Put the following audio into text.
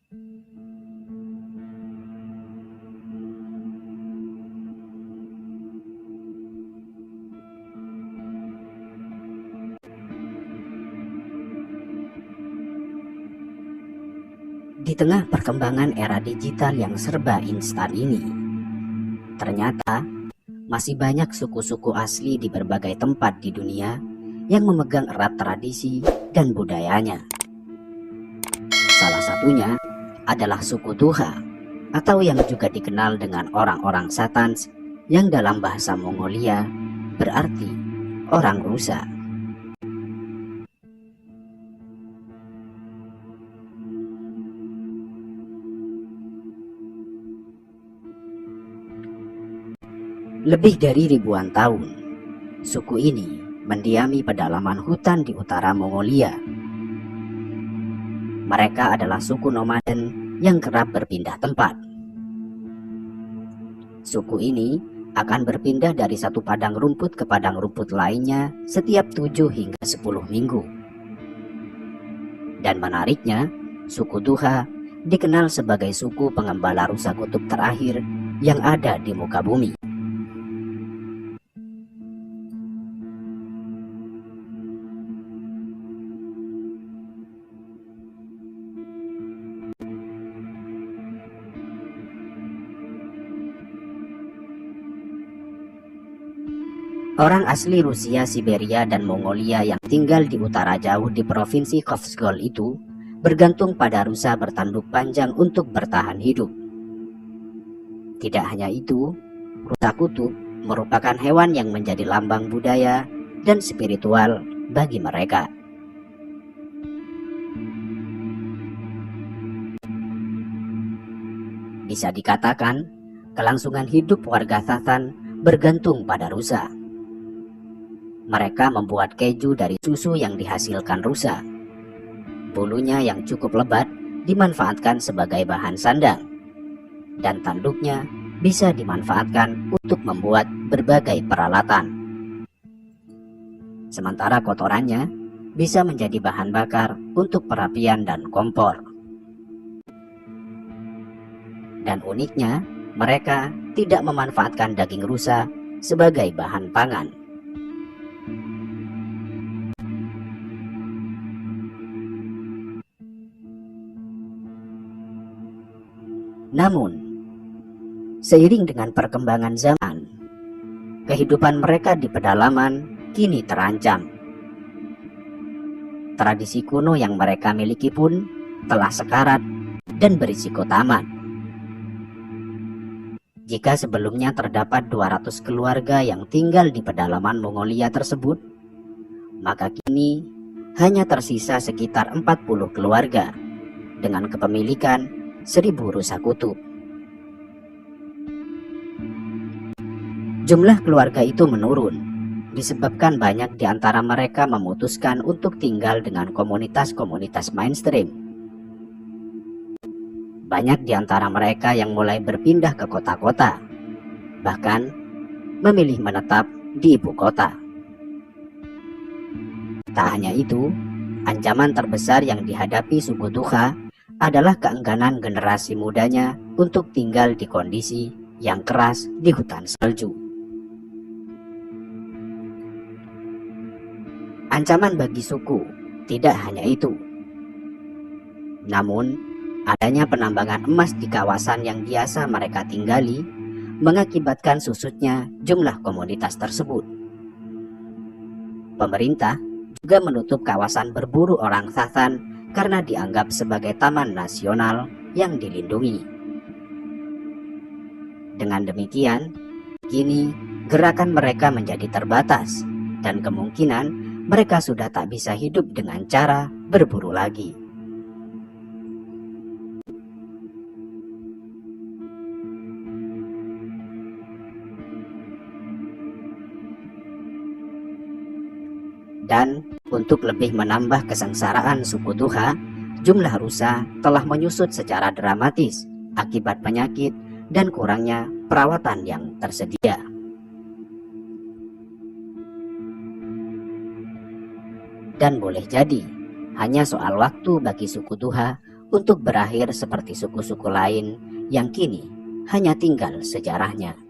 Di tengah perkembangan era digital yang serba instan ini, ternyata masih banyak suku-suku asli di berbagai tempat di dunia yang memegang erat tradisi dan budayanya. Salah satunya adalah suku Tuha, atau yang juga dikenal dengan orang-orang Satans, yang dalam bahasa Mongolia berarti orang rusa. Lebih dari ribuan tahun, suku ini mendiami pedalaman hutan di utara Mongolia. Mereka adalah suku nomaden yang kerap berpindah tempat. Suku ini akan berpindah dari satu padang rumput ke padang rumput lainnya setiap 7 hingga 10 minggu. Dan menariknya, suku Tuha dikenal sebagai suku pengembala rusa kutub terakhir yang ada di muka bumi. Orang asli Rusia, Siberia, dan Mongolia yang tinggal di utara jauh di provinsi Kovsgol itu bergantung pada rusa bertanduk panjang untuk bertahan hidup. Tidak hanya itu, rusa kutub merupakan hewan yang menjadi lambang budaya dan spiritual bagi mereka. Bisa dikatakan, kelangsungan hidup warga Tathan bergantung pada rusa. Mereka membuat keju dari susu yang dihasilkan rusa. Bulunya yang cukup lebat dimanfaatkan sebagai bahan sandang, dan tanduknya bisa dimanfaatkan untuk membuat berbagai peralatan. Sementara kotorannya bisa menjadi bahan bakar untuk perapian dan kompor. Dan uniknya, mereka tidak memanfaatkan daging rusa sebagai bahan pangan. Namun, seiring dengan perkembangan zaman, kehidupan mereka di pedalaman kini terancam. Tradisi kuno yang mereka miliki pun telah sekarat dan berisiko tamat. Jika sebelumnya terdapat 200 keluarga yang tinggal di pedalaman Mongolia tersebut, maka kini hanya tersisa sekitar 40 keluarga dengan kepemilikan 1000 rusa kutub. Jumlah keluarga itu menurun disebabkan banyak di antara mereka memutuskan untuk tinggal dengan komunitas-komunitas mainstream. Banyak di antara mereka yang mulai berpindah ke kota-kota, bahkan memilih menetap di ibu kota. Tak hanya itu, ancaman terbesar yang dihadapi suku Tuha adalah keengganan generasi mudanya untuk tinggal di kondisi yang keras di hutan salju. Ancaman bagi suku tidak hanya itu. Namun, adanya penambangan emas di kawasan yang biasa mereka tinggali mengakibatkan susutnya jumlah komunitas tersebut. Pemerintah juga menutup kawasan berburu orang Tathan karena dianggap sebagai taman nasional yang dilindungi. Dengan demikian, kini gerakan mereka menjadi terbatas dan kemungkinan mereka sudah tak bisa hidup dengan cara berburu lagi. Dan untuk lebih menambah kesengsaraan suku Tuha, jumlah rusa telah menyusut secara dramatis akibat penyakit dan kurangnya perawatan yang tersedia. Dan boleh jadi hanya soal waktu bagi suku Tuha untuk berakhir seperti suku-suku lain yang kini hanya tinggal sejarahnya.